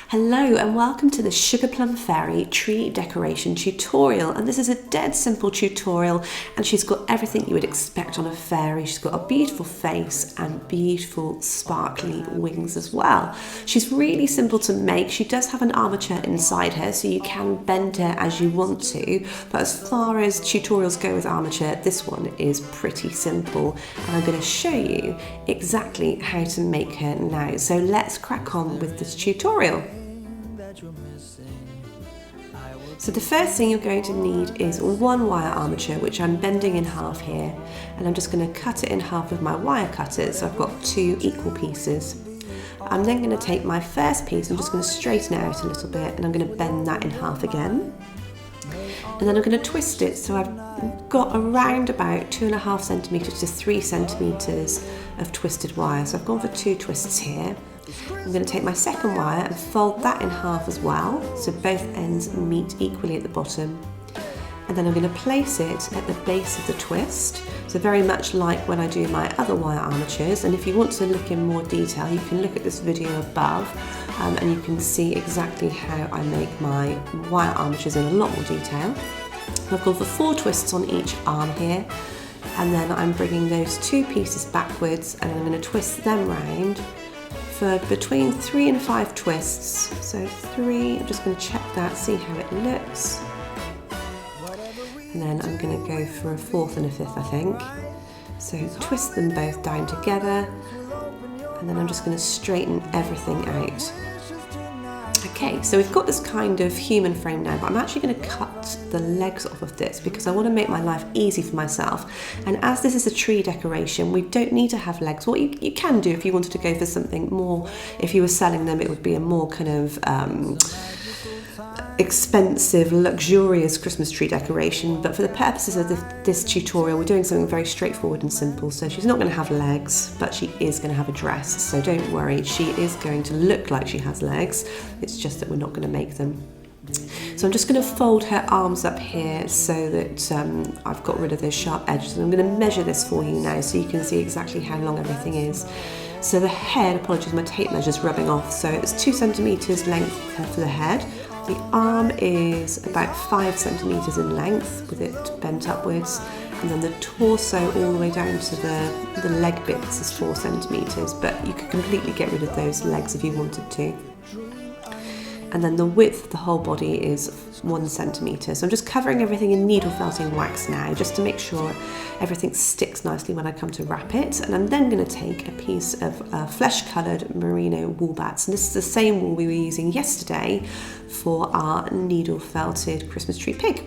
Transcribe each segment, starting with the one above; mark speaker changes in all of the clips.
Speaker 1: Hello and welcome to the Sugar Plum Fairy tree decoration tutorial, and this is a dead simple tutorial and she's got everything you would expect on a fairy. She's got a beautiful face and beautiful sparkly wings as well. She's really simple to make. She does have an armature inside her so you can bend her as you want to, but as far as tutorials go with armature, this one is pretty simple and I'm going to show you exactly how to make her now. So let's crack on with this tutorial. So the first thing you're going to need is one wire armature, which I'm bending in half here, and I'm just going to cut it in half with my wire cutter, so I've got two equal pieces. I'm then going to take my first piece, I'm just going to straighten it out a little bit, and I'm going to bend that in half again. And then I'm going to twist it, so I've got around about 2.5 centimetres to 3 centimetres of twisted wire, so I've gone for 2 twists here. I'm going to take my second wire and fold that in half as well, so both ends meet equally at the bottom. And then I'm going to place it at the base of the twist, so very much like when I do my other wire armatures. And if you want to look in more detail, you can look at this video above and you can see exactly how I make my wire armatures in a lot more detail. I've gone for 4 twists on each arm here, and then I'm bringing those 2 pieces backwards and I'm going to twist them round for between 3 and 5 twists. So 3, I'm just going to check that, see how it looks. And then I'm going to go for a 4th and a 5th, I think. So twist them both down together, and then I'm just going to straighten everything out. Okay, so we've got this kind of human frame now, but I'm actually going to cut the legs off of this because I want to make my life easy for myself. And as this is a tree decoration, we don't need to have legs. What you can do if you wanted to go for something more, if you were selling them, it would be a more kind of expensive, luxurious Christmas tree decoration, but for the purposes of this tutorial, we're doing something very straightforward and simple. So she's not going to have legs, but she is going to have a dress, so don't worry, she is going to look like she has legs, it's just that we're not going to make them. So I'm just going to fold her arms up here so that I've got rid of those sharp edges, and I'm going to measure this for you now so you can see exactly how long everything is. So the head, apologies, my tape measure's rubbing off, so it's 2 centimetres length for the head. The arm is about 5 centimetres in length with it bent upwards, and then the torso all the way down to the leg bits is 4 centimetres, but you could completely get rid of those legs if you wanted to. And then the width of the whole body is 1 centimetre. So I'm just covering everything in needle felting wax now, just to make sure everything sticks nicely when I come to wrap it. And I'm then going to take a piece of flesh-coloured merino wool bats. And this is the same wool we were using yesterday for our needle felted Christmas tree pig.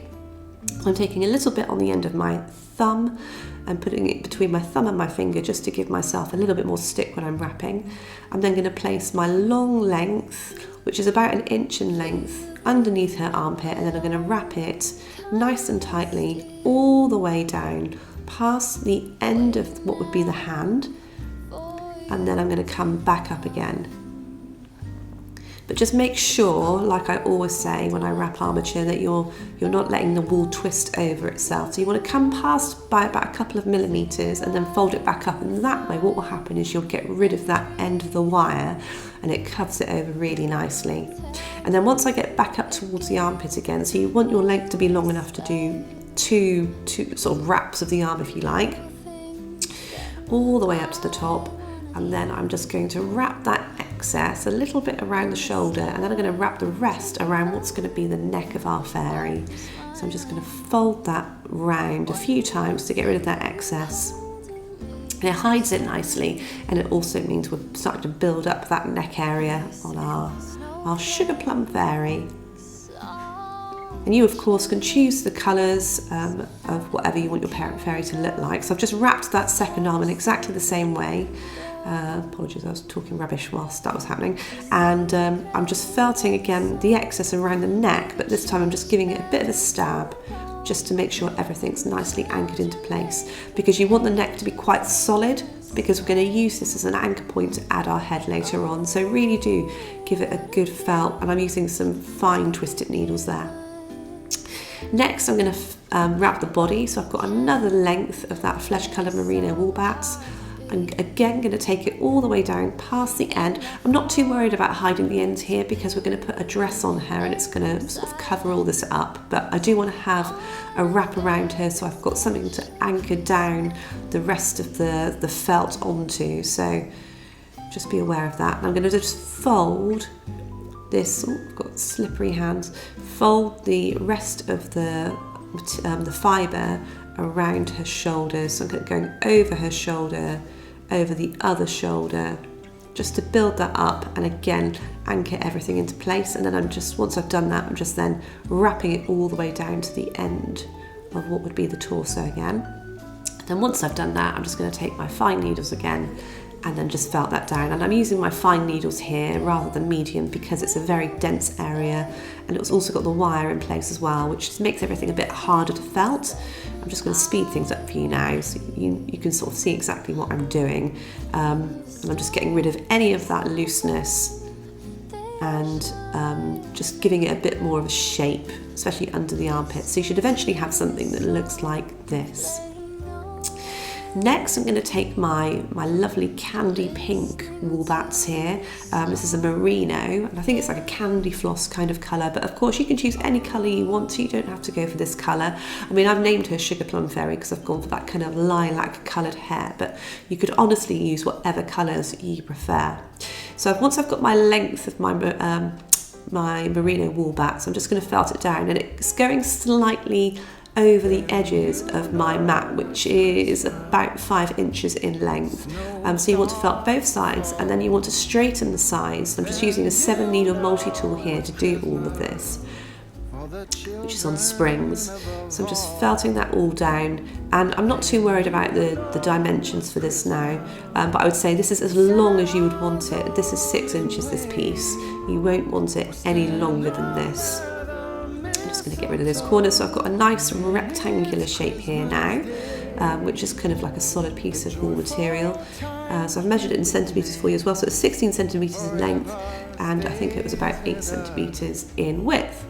Speaker 1: I'm taking a little bit on the end of my thumb and putting it between my thumb and my finger just to give myself a little bit more stick when I'm wrapping. I'm then going to place my long length, which is about 1 inch in length, underneath her armpit, and then I'm going to wrap it nice and tightly all the way down past the end of what would be the hand, and then I'm going to come back up again. But just make sure, like I always say when I wrap armature, that you're not letting the wool twist over itself. So you want to come past by about a couple of millimetres and then fold it back up, and that way what will happen is you'll get rid of that end of the wire and it covers it over really nicely. And then once I get back up towards the armpit again, so you want your length to be long enough to do two sort of wraps of the arm if you like, all the way up to the top. And then I'm just going to wrap that excess a little bit around the shoulder, and then I'm going to wrap the rest around what's going to be the neck of our fairy. So I'm just going to fold that round a few times to get rid of that excess. And it hides it nicely, and it also means we're starting to build up that neck area on our sugar plum fairy. And you, of course, can choose the colours of whatever you want your parent fairy to look like. So I've just wrapped that second arm in exactly the same way. Apologies, I was talking rubbish whilst that was happening. And I'm just felting again the excess around the neck, but this time I'm just giving it a bit of a stab just to make sure everything's nicely anchored into place, because you want the neck to be quite solid, because we're going to use this as an anchor point to add our head later on. So really do give it a good felt, and I'm using some fine twisted needles there. Next I'm going to wrap the body, so I've got another length of that flesh coloured merino wool bats. I'm again going to take it all the way down past the end. I'm not too worried about hiding the ends here because we're going to put a dress on her and it's going to sort of cover all this up, but I do want to have a wrap around her so I've got something to anchor down the rest of the felt onto, so just be aware of that. And I'm going to just fold this, I've got slippery hands, fold the rest of the fibre around her shoulders. So I'm going over her shoulder, over the other shoulder, just to build that up and again anchor everything into place. And then once I've done that, I'm just then wrapping it all the way down to the end of what would be the torso again. And then once I've done that, I'm just going to take my fine needles again and then just felt that down. And I'm using my fine needles here rather than medium because it's a very dense area, and it's also got the wire in place as well, which just makes everything a bit harder to felt. I'm just going to speed things up for you now so you can sort of see exactly what I'm doing. And I'm just getting rid of any of that looseness and just giving it a bit more of a shape, especially under the armpit. So you should eventually have something that looks like this. Next, I'm going to take my lovely candy pink wool bats here. This is a merino, and I think it's like a candy floss kind of colour, but of course you can choose any colour you want to. You don't have to go for this colour. I mean, I've named her Sugar Plum Fairy because I've gone for that kind of lilac coloured hair, but you could honestly use whatever colours you prefer. So once I've got my length of my merino wool bats, I'm just going to felt it down, and it's going slightly over the edges of my mat, which is about 5 inches in length. So you want to felt both sides, and then you want to straighten the sides. I'm just using a 7 needle multi-tool here to do all of this, which is on springs. So I'm just felting that all down, and I'm not too worried about the dimensions for this now, but I would say this is as long as you would want it. This is 6 inches, this piece. You won't want it any longer than this. I'm just going to get rid of those corners. So I've got a nice rectangular shape here now, which is kind of like a solid piece of wool material. So I've measured it in centimetres for you as well. So it's 16 centimetres in length, and I think it was about 8 centimetres in width.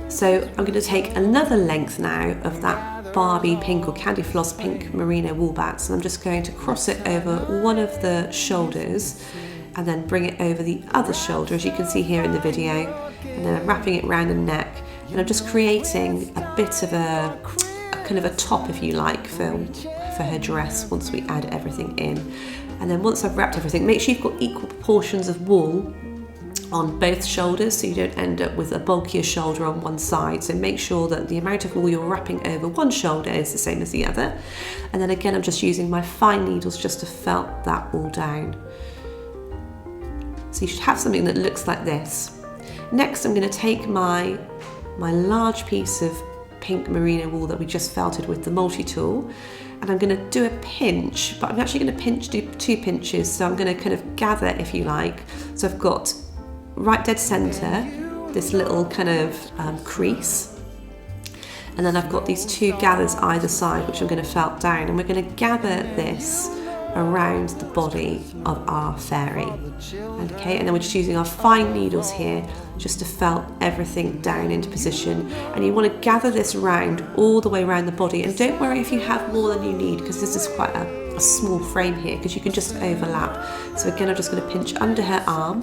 Speaker 1: So I'm going to take another length now of that Barbie pink or candy floss pink merino wool bats, and I'm just going to cross it over one of the shoulders and then bring it over the other shoulder, as you can see here in the video, and then I'm wrapping it around the neck, and I'm just creating a bit of a kind of a top, if you like, for her dress once we add everything in. And then once I've wrapped everything, make sure you've got equal proportions of wool on both shoulders so you don't end up with a bulkier shoulder on one side. So make sure that the amount of wool you're wrapping over one shoulder is the same as the other. And then again, I'm just using my fine needles just to felt that all down. So you should have something that looks like this. Next, I'm going to take my large piece of pink merino wool that we just felted with the multi-tool, and I'm going to do a pinch, but I'm actually going to do 2 pinches, so I'm going to kind of gather, if you like. So I've got right dead centre, this little kind of crease, and then I've got these 2 gathers either side, which I'm going to felt down, and we're going to gather this around the body of our fairy. Okay, and then we're just using our fine needles here just to felt everything down into position, and you want to gather this round all the way around the body. And don't worry if you have more than you need, because this is quite a small frame here, because you can just overlap. So again, I'm just going to pinch under her arm,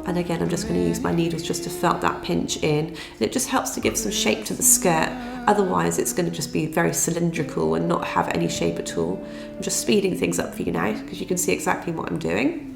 Speaker 1: and again I'm just going to use my needles just to felt that pinch in, and it just helps to give some shape to the skirt. Otherwise it's going to just be very cylindrical and not have any shape at all. I'm just speeding things up for you now because you can see exactly what I'm doing.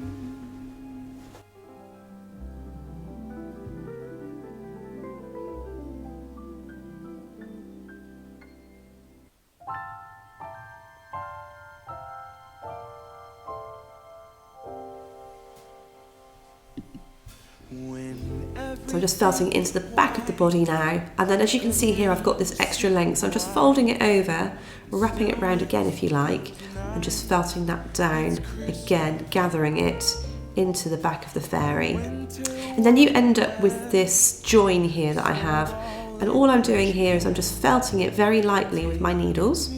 Speaker 1: So I'm just felting it into the back of the body now, and then as you can see here I've got this extra length, so I'm just folding it over, wrapping it round again if you like, and just felting that down again, gathering it into the back of the fairy. And then you end up with this join here that I have, and all I'm doing here is I'm just felting it very lightly with my needles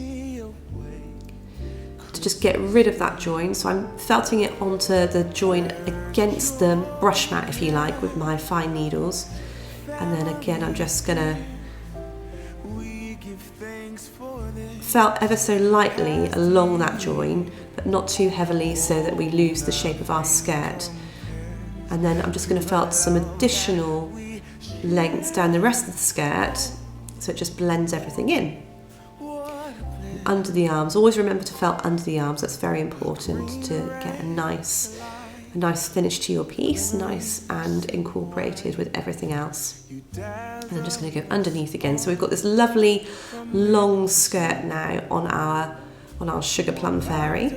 Speaker 1: to just get rid of that join. So I'm felting it onto the join against the brush mat, if you like, with my fine needles. And then again I'm just gonna felt ever so lightly along that join, but not too heavily so that we lose the shape of our skirt. And then I'm just going to felt some additional lengths down the rest of the skirt so it just blends everything in. Under the arms, always remember to felt under the arms, that's very important to get a nice finish to your piece, nice and incorporated with everything else. And I'm just going to go underneath again. So we've got this lovely long skirt now on our sugar plum fairy.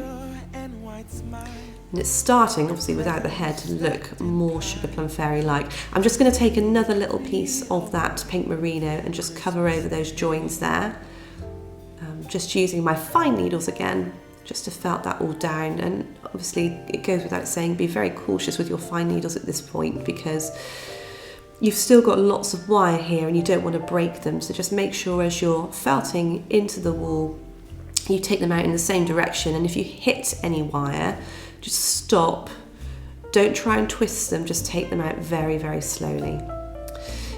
Speaker 1: And it's starting, obviously, without the head to look more sugar plum fairy-like. I'm just going to take another little piece of that pink merino and just cover over those joins there. Just using my fine needles again, just to felt that all down. And obviously, it goes without saying, be very cautious with your fine needles at this point because you've still got lots of wire here and you don't want to break them. So just make sure as you're felting into the wool, you take them out in the same direction. And if you hit any wire, just stop. Don't try and twist them, just take them out very, very slowly.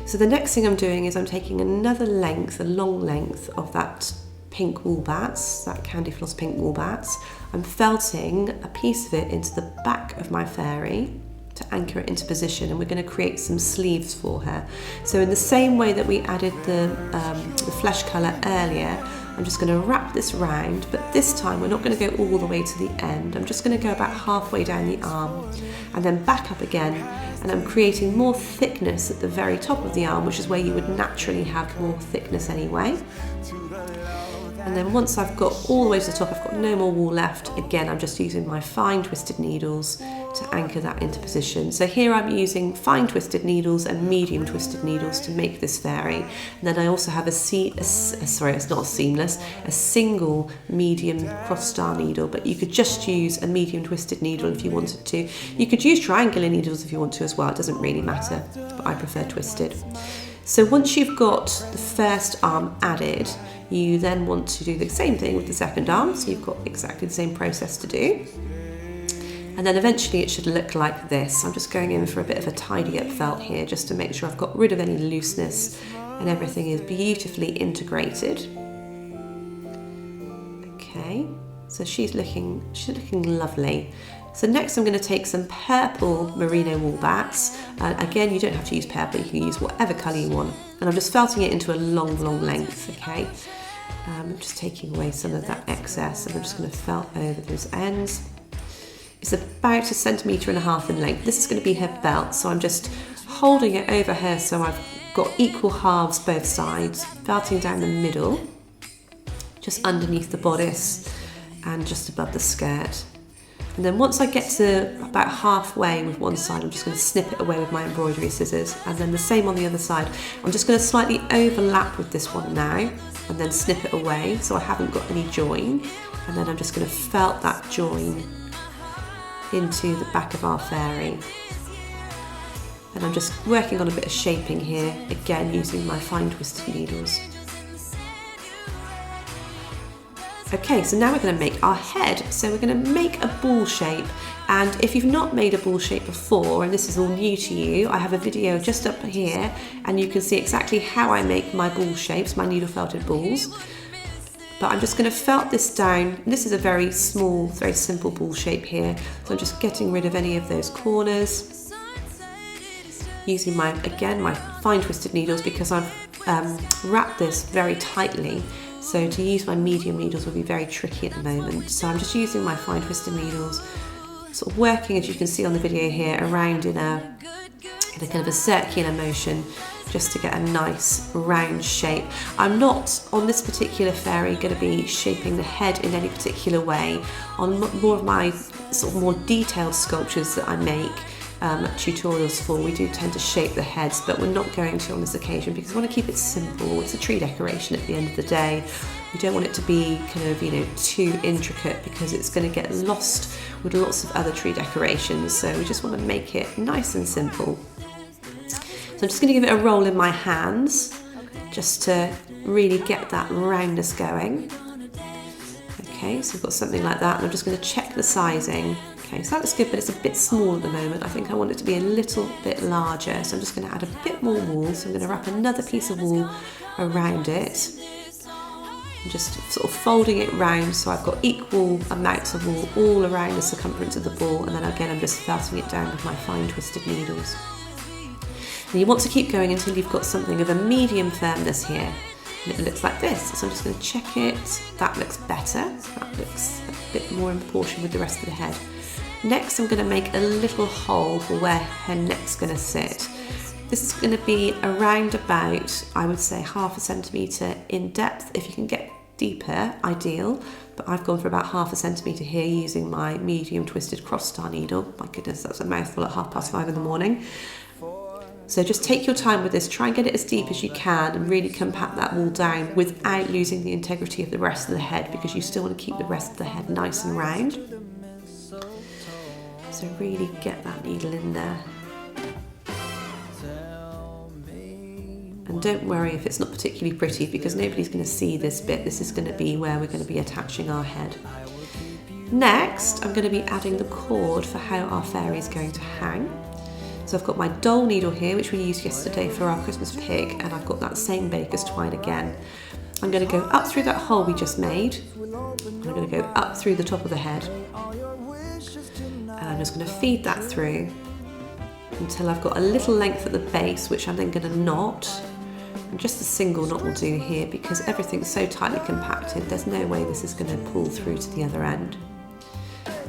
Speaker 1: So the next thing I'm doing is I'm taking another length, a long length of that pink wool bats, that candy floss pink wool bats. I'm felting a piece of it into the back of my fairy to anchor it into position, and we're going to create some sleeves for her. So in the same way that we added the flesh colour earlier, I'm just going to wrap this round, but this time we're not going to go all the way to the end. I'm just going to go about halfway down the arm and then back up again, and I'm creating more thickness at the very top of the arm, which is where you would naturally have more thickness anyway. And then once I've got all the way to the top, I've got no more wool left. Again, I'm just using my fine twisted needles to anchor that into position. So here I'm using fine twisted needles and medium twisted needles to make this fairy. And then I also have a single medium cross star needle, but you could just use a medium twisted needle if you wanted to. You could use triangular needles if you want to as well, it doesn't really matter, but I prefer twisted. So once you've got the first arm added, you then want to do the same thing with the second arm, so you've got exactly the same process to do. And then eventually it should look like this. I'm just going in for a bit of a tidy up felt here just to make sure I've got rid of any looseness and everything is beautifully integrated. Okay, so she's looking lovely. So next I'm going to take some purple merino wool bats. Again, you don't have to use purple, you can use whatever colour you want. And I'm just felting it into a long length, okay? I'm just taking away some of that excess and I'm just going to felt over those ends. It's about 1.5 centimetres in length. This is going to be her belt, so I'm just holding it over her so I've got equal halves both sides, felting down the middle, just underneath the bodice and just above the skirt. And then once I get to about halfway with one side, I'm just going to snip it away with my embroidery scissors. And then the same on the other side. I'm just going to slightly overlap with this one now and then snip it away so I haven't got any join. And then I'm just going to felt that join into the back of our fairy. And I'm just working on a bit of shaping here, again using my fine twisted needles. Okay, so now we're going to make our head. So we're going to make a ball shape, and if you've not made a ball shape before and this is all new to you, I have a video just up here and you can see exactly how I make my ball shapes, my needle felted balls. But I'm just going to felt this down. This is a very small, very simple ball shape here, so I'm just getting rid of any of those corners using my fine twisted needles because I've wrapped this very tightly. So to use my medium needles will be very tricky at the moment. So I'm just using my fine twisted needles, sort of working, as you can see on the video here, around in a kind of a circular motion just to get a nice round shape. I'm not, on this particular fairy, going to be shaping the head in any particular way. On more of my sort of more detailed sculptures that I make, tutorials for, we do tend to shape the heads, but we're not going to on this occasion because we want to keep it simple. It's a tree decoration at the end of the day. We don't want it to be kind of, too intricate because it's going to get lost with lots of other tree decorations. So we just want to make it nice and simple. So I'm just going to give it a roll in my hands just to really get that roundness going. Okay, so we've got something like that, and I'm just going to check the sizing. Okay, so that looks good, but it's a bit small at the moment. I think I want it to be a little bit larger, so I'm just going to add a bit more wool. So I'm going to wrap another piece of wool around it. I'm just sort of folding it round so I've got equal amounts of wool all around the circumference of the ball, and then again I'm just felting it down with my fine twisted needles. And you want to keep going until you've got something of a medium firmness here. And it looks like this. So I'm just going to check it. That looks better. That looks a bit more in proportion with the rest of the head. Next, I'm going to make a little hole for where her neck's going to sit. This is going to be around about, I would say, 1/2 centimetre in depth. If you can get deeper, ideal. But I've gone for about 1/2 centimetre here using my medium twisted cross star needle. My goodness, that's a mouthful at 5:30 in the morning. So just take your time with this, try and get it as deep as you can and really compact that wool down without losing the integrity of the rest of the head, because you still want to keep the rest of the head nice and round. So really get that needle in there. And don't worry if it's not particularly pretty, because nobody's going to see this bit. This is going to be where we're going to be attaching our head. Next, I'm going to be adding the cord for how our fairy is going to hang. So I've got my doll needle here, which we used yesterday for our Christmas pig, and I've got that same baker's twine again. I'm going to go up through that hole we just made. I'm going to go up through the top of the head. And I'm just going to feed that through until I've got a little length at the base, which I'm then going to knot. And just a single knot will do here, because everything's so tightly compacted, there's no way this is going to pull through to the other end.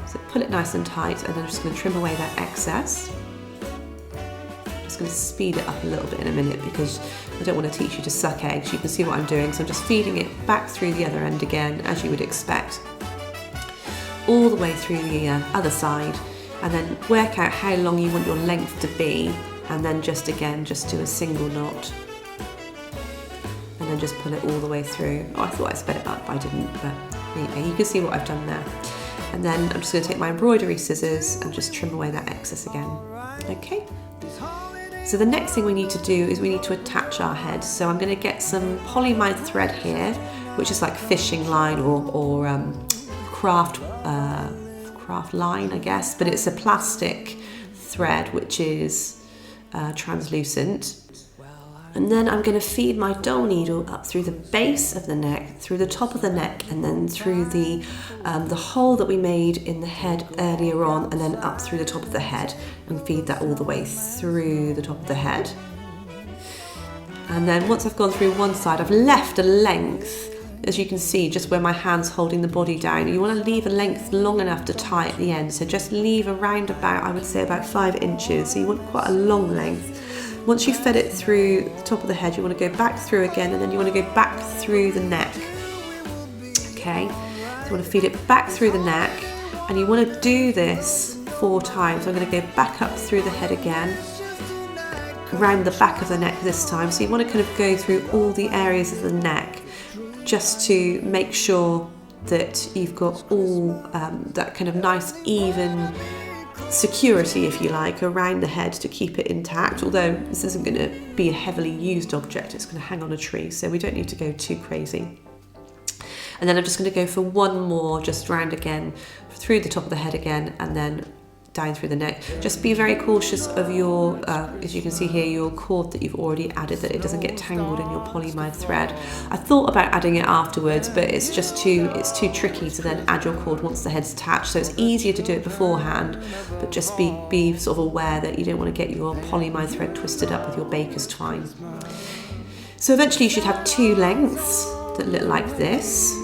Speaker 1: So pull it nice and tight, and then I'm just going to trim away that excess. Going to speed it up a little bit in a minute, because I don't want to teach you to suck eggs. You can see what I'm doing, so I'm just feeding it back through the other end again, as you would expect, all the way through the other side, and then work out how long you want your length to be, and then just do a single knot, and then just pull it all the way through. Oh, I thought I sped it up, I didn't, but there you go. You can see what I've done there. And then I'm just going to take my embroidery scissors and just trim away that excess again. Okay. So the next thing we need to do is we need to attach our head. So I'm going to get some polyamide thread here, which is like fishing line or craft line, I guess, but it's a plastic thread which is translucent. And then I'm going to feed my doll needle up through the base of the neck, through the top of the neck, and then through the hole that we made in the head earlier on, and then up through the top of the head, and feed that all the way through the top of the head. And then once I've gone through one side, I've left a length, as you can see, just where my hand's holding the body down. You want to leave a length long enough to tie at the end, so just leave around about, I would say about 5 inches, so you want quite a long length. Once you've fed it through the top of the head, you want to go back through again, and then you want to go back through the neck. Okay, so you want to feed it back through the neck, and you want to do this 4 times. I'm going to go back up through the head again, around the back of the neck this time. So you want to kind of go through all the areas of the neck, just to make sure that you've got all that kind of nice even security, if you like, around the head to keep it intact. Although this isn't going to be a heavily used object, it's going to hang on a tree, so we don't need to go too crazy. And then I'm just going to go for one more, just round again, through the top of the head again, and then down through the neck. Just be very cautious of your, as you can see here, your cord that you've already added, that it doesn't get tangled in your polyamide thread. I thought about adding it afterwards, but it's too tricky to then add your cord once the head's attached. So it's easier to do it beforehand, but just be sort of aware that you don't want to get your polyamide thread twisted up with your baker's twine. So eventually you should have 2 lengths that look like this.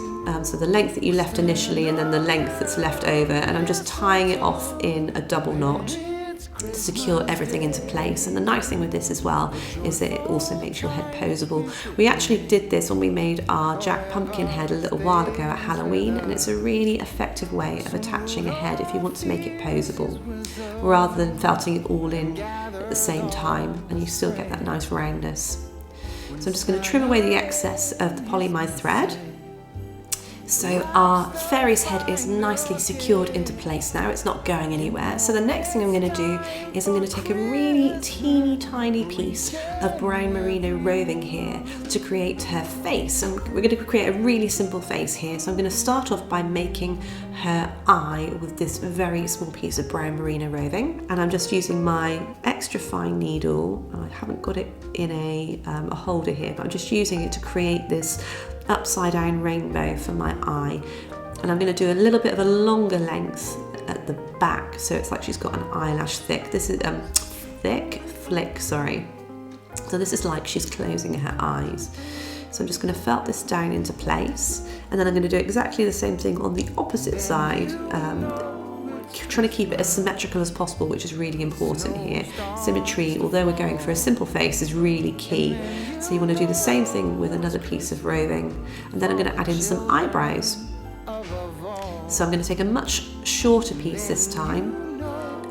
Speaker 1: So the length that you left initially, and then the length that's left over, and I'm just tying it off in a double knot to secure everything into place. And the nice thing with this as well is that it also makes your head posable. We actually did this when we made our Jack Pumpkin head a little while ago at Halloween, and it's a really effective way of attaching a head if you want to make it posable, rather than felting it all in at the same time, and you still get that nice roundness. So I'm just going to trim away the excess of the polyamide thread. So our fairy's head is nicely secured into place now, it's not going anywhere. So the next thing I'm going to do is I'm going to take a really teeny tiny piece of brown merino roving here to create her face. And we're going to create a really simple face here. So I'm going to start off by making her eye with this very small piece of brown merino roving. And I'm just using my extra fine needle. I haven't got it in a holder here, but I'm just using it to create this upside down rainbow for my eye. And I'm going to do a little bit of a longer length at the back, so it's like she's got an eyelash thick. This is flick, sorry. So this is like she's closing her eyes. So I'm just going to felt this down into place, and then I'm going to do exactly the same thing on the opposite side, trying to keep it as symmetrical as possible, which is really important here. Symmetry, although we're going for a simple face, is really key. So you want to do the same thing with another piece of roving, and then I'm going to add in some eyebrows. So I'm going to take a much shorter piece this time,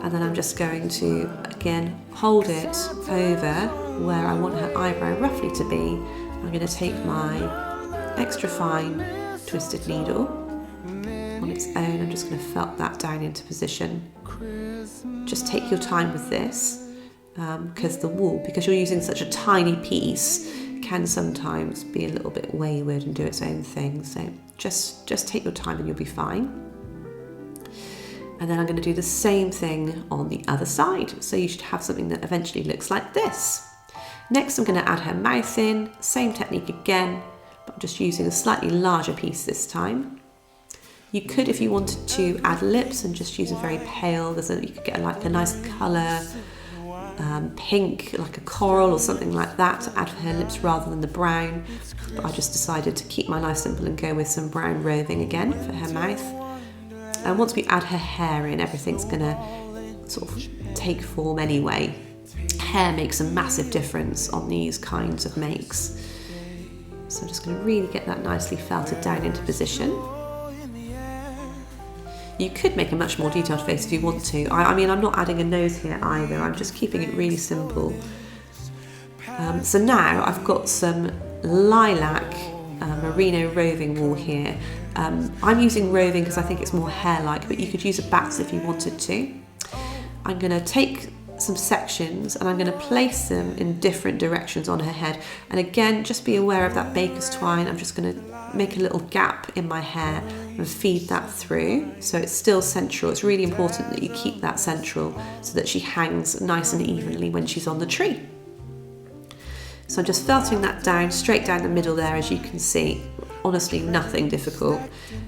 Speaker 1: and then I'm just going to again hold it over where I want her eyebrow roughly to be. I'm going to take my extra fine twisted needle on its own. I'm just going to felt that down into position. Just take your time with this, because the wool, because you're using such a tiny piece, can sometimes be a little bit wayward and do its own thing. So just take your time and you'll be fine. And then I'm going to do the same thing on the other side. So you should have something that eventually looks like this. Next, I'm going to add her mouth in, same technique again, but I'm just using a slightly larger piece this time. You could, if you wanted to, add lips and just use a very pale, you could get like a nice colour, pink, like a coral or something like that to add for her lips rather than the brown. But I just decided to keep my life simple and go with some brown roving again for her mouth. And once we add her hair in, everything's going to sort of take form anyway. Hair makes a massive difference on these kinds of makes. So I'm just going to really get that nicely felted down into position. You could make a much more detailed face if you want to. I mean, I'm not adding a nose here either. I'm just keeping it really simple. So now I've got some lilac merino roving wool here. I'm using roving because I think it's more hair-like, but you could use a bats if you wanted to. I'm going to take some sections and I'm going to place them in different directions on her head. And again, just be aware of that baker's twine. I'm just going to make a little gap in my hair and feed that through so it's still central. It's really important that you keep that central so that she hangs nice and evenly when she's on the tree. So I'm just felting that down, straight down the middle there, as you can see. Honestly, nothing difficult.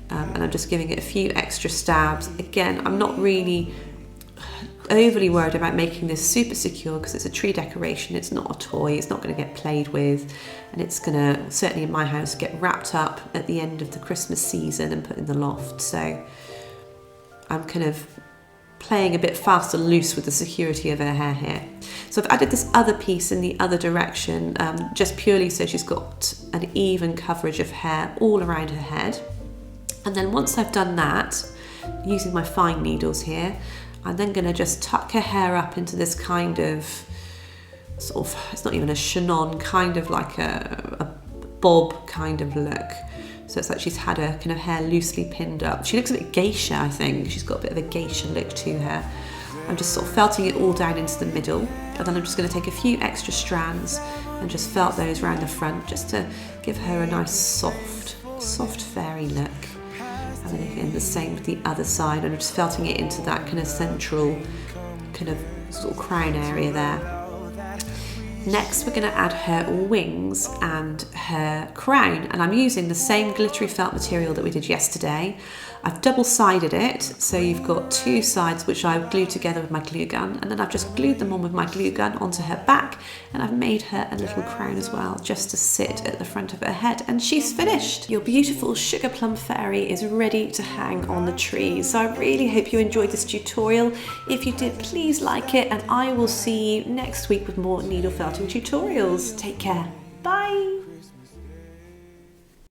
Speaker 1: And I'm just giving it a few extra stabs. Again, I'm not really overly worried about making this super secure because it's a tree decoration. It's not a toy, it's not going to get played with, and it's going to, certainly in my house, get wrapped up at the end of the Christmas season and put in the loft. So I'm kind of playing a bit fast and loose with the security of her hair here. So I've added this other piece in the other direction, just purely so she's got an even coverage of hair all around her head. And then once I've done that, using my fine needles here, I'm then going to just tuck her hair up into this kind of sort of, it's not even a chignon, kind of like a bob kind of look. So it's like she's had her kind of hair loosely pinned up. She looks a bit geisha, I think. She's got a bit of a geisha look to her. I'm just sort of felting it all down into the middle, and then I'm just going to take a few extra strands and just felt those around the front just to give her a nice soft fairy look. And then again the same with the other side, and I'm just felting it into that kind of central kind of sort of crown area there. Next we're going to add her wings and her crown, and I'm using the same glittery felt material that we did yesterday. I've double-sided it, so you've got two sides which I've glued together with my glue gun, and then I've just glued them on with my glue gun onto her back, and I've made her a little crown as well, just to sit at the front of her head, and she's finished. Your beautiful sugar plum fairy is ready to hang on the tree. So I really hope you enjoyed this tutorial. If you did, please like it, and I will see you next week with more needle felting tutorials. Take care. Bye.